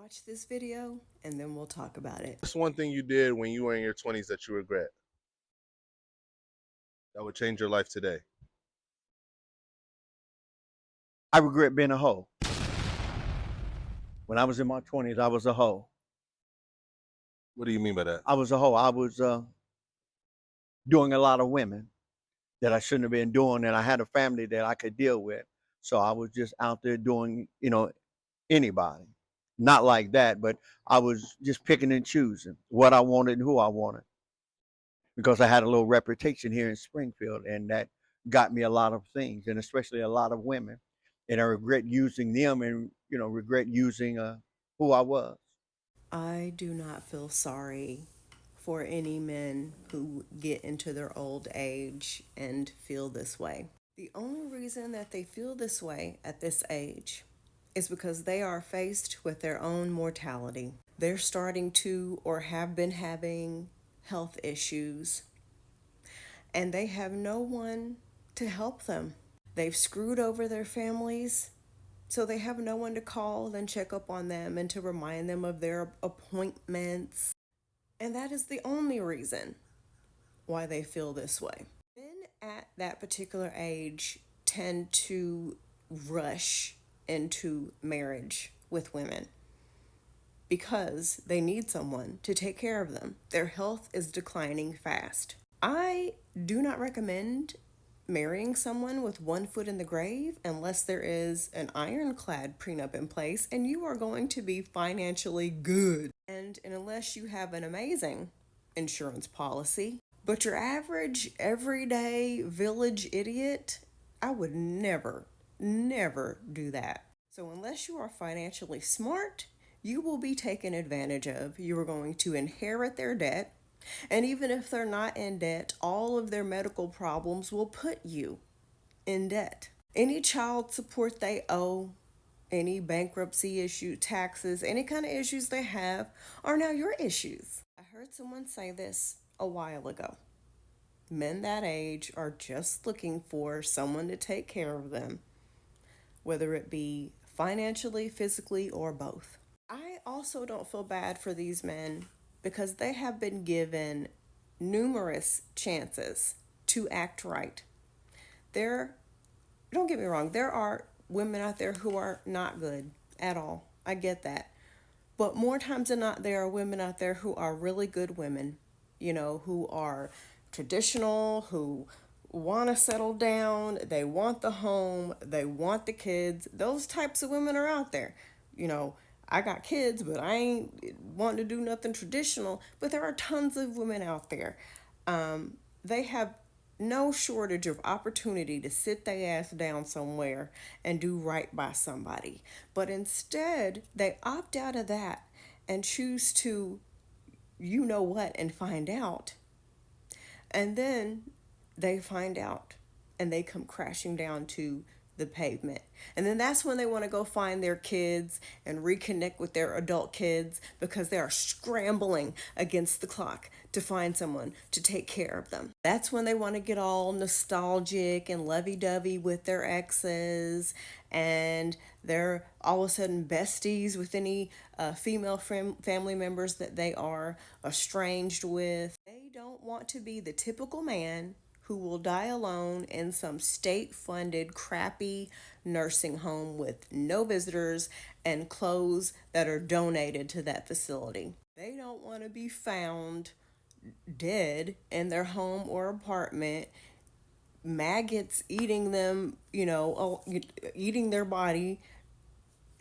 Watch this video and then we'll talk about it. What's one thing you did when you were in your 20s that you regret? That would change your life today. I regret being a hoe. When I was in my 20s, I was a hoe. What do you mean by that? I was a hoe. I was doing a lot of women that I shouldn't have been doing, and I had a family that I could deal with. So I was just out there doing, anybody. Not like that, but I was just picking and choosing what I wanted and who I wanted because I had a little reputation here in Springfield, and that got me a lot of things, and especially a lot of women. And I regret using them, and regret using who I was. I do not feel sorry for any men who get into their old age and feel this way. The only reason that they feel this way at this age is because they are faced with their own mortality. They're starting to or have been having health issues, and they have no one to help them. They've screwed over their families, so they have no one to call and check up on them and to remind them of their appointments. And that is the only reason why they feel this way. Men at that particular age tend to rush into marriage with women because they need someone to take care of them. Their health is declining fast. I do not recommend marrying someone with one foot in the grave unless there is an ironclad prenup in place and you are going to be financially good. And unless you have an amazing insurance policy. But your average, everyday village idiot, I would never do that. So unless you are financially smart, you will be taken advantage of. You are going to inherit their debt. And even if they're not in debt, all of their medical problems will put you in debt. Any child support they owe, any bankruptcy issue, taxes, any kind of issues they have are now your issues. I heard someone say this a while ago. Men that age are just looking for someone to take care of them, whether it be financially, physically, or both. I also don't feel bad for these men because they have been given numerous chances to act right. Don't get me wrong, there are women out there who are not good at all. I get that. But more times than not, there are women out there who are really good women, who are traditional, who want to settle down, they want the home, they want the kids. Those types of women are out there. I got kids, but I ain't wanting to do nothing traditional. But there are tons of women out there. They have no shortage of opportunity to sit their ass down somewhere and do right by somebody. But instead, they opt out of that and choose to, and find out. And then they find out and they come crashing down to the pavement. And then that's when they want to go find their kids and reconnect with their adult kids because they are scrambling against the clock to find someone to take care of them. That's when they want to get all nostalgic and lovey-dovey with their exes, and they're all of a sudden besties with any female family members that they are estranged with. They don't want to be the typical man who will die alone in some state-funded crappy nursing home with no visitors and clothes that are donated to that facility. They don't want to be found dead in their home or apartment, maggots eating them, eating their body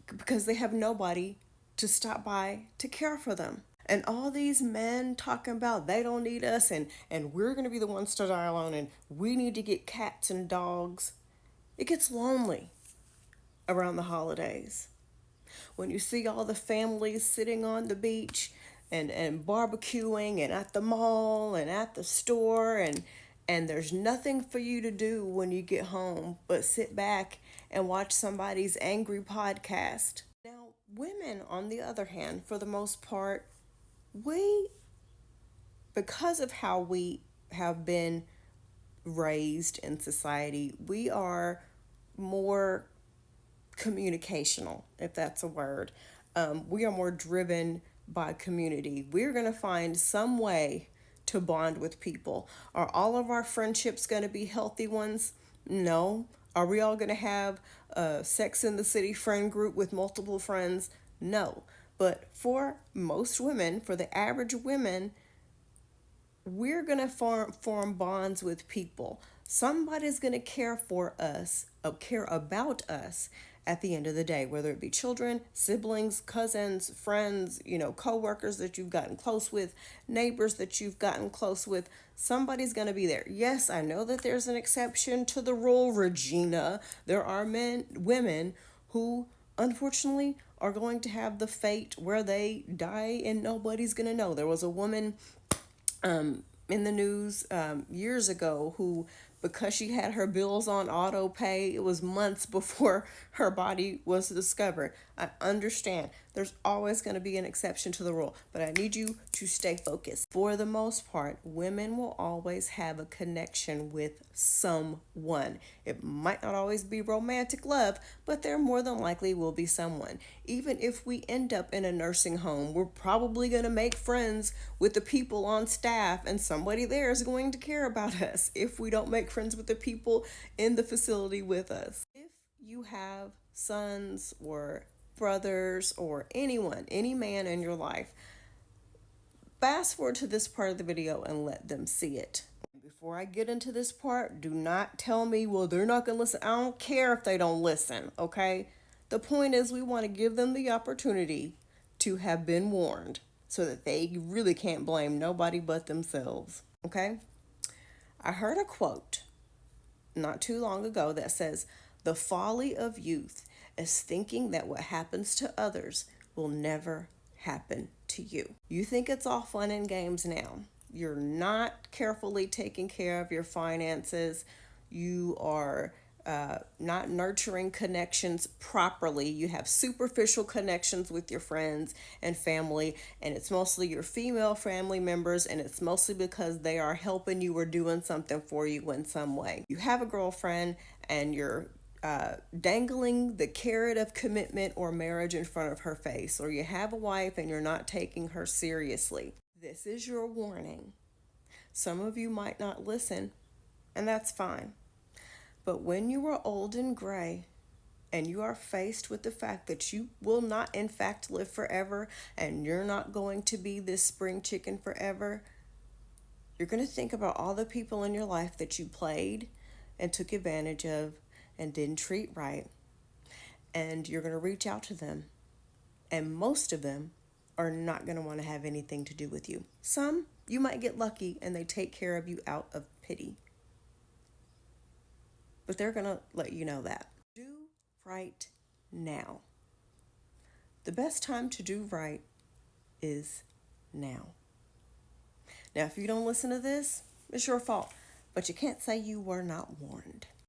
because they have nobody to stop by to care for them. And all these men talking about they don't need us and we're going to be the ones to die alone and we need to get cats and dogs. It gets lonely around the holidays. When you see all the families sitting on the beach and barbecuing and at the mall and at the store and there's nothing for you to do when you get home but sit back and watch somebody's angry podcast. Now, women, on the other hand, for the most part, because of how we have been raised in society, we are more communicational, if that's a word. We are more driven by community. We're going to find some way to bond with people. Are all of our friendships going to be healthy ones? No. Are we all going to have a Sex in the City friend group with multiple friends? No. But for most women, for the average women, we're going to form bonds with people. Somebody's going to care for us, care about us at the end of the day, whether it be children, siblings, cousins, friends, coworkers that you've gotten close with, neighbors that you've gotten close with. Somebody's going to be there. Yes, I know that there's an exception to the rule, Regina. There are women who unfortunately are going to have the fate where they die and nobody's going to know. There was a woman in the news years ago who, because she had her bills on auto pay, it was months before her body was discovered. I understand there's always going to be an exception to the rule, but I need you to stay focused. For the most part, women will always have a connection with someone. It might not always be romantic love, but there more than likely will be someone. Even if we end up in a nursing home, we're probably going to make friends with the people on staff, and somebody there is going to care about us if we don't make friends with the people in the facility with us. If you have sons or brothers or anyone, any man in your life, fast forward to this part of the video and let them see it. Before I get into this part, do not tell me, well, they're not going to listen. I don't care if they don't listen, okay? The point is, we want to give them the opportunity to have been warned so that they really can't blame nobody but themselves, okay? I heard a quote not too long ago that says, "The folly of youth is thinking that what happens to others will never happen to you." You think it's all fun and games now. You're not carefully taking care of your finances. You are not nurturing connections properly. You have superficial connections with your friends and family, and it's mostly your female family members, and it's mostly because they are helping you or doing something for you in some way. You have a girlfriend and you're dangling the carrot of commitment or marriage in front of her face, or you have a wife and you're not taking her seriously. This is your warning. Some of you might not listen, and that's fine. But when you are old and gray and you are faced with the fact that you will not, in fact, live forever and you're not going to be this spring chicken forever, you're going to think about all the people in your life that you played and took advantage of and didn't treat right. And you're going to reach out to them. And most of them are not going to want to have anything to do with you. Some, you might get lucky and they take care of you out of pity. But they're going to let you know that. Do right now. The best time to do right is now. Now, if you don't listen to this, it's your fault. But you can't say you were not warned.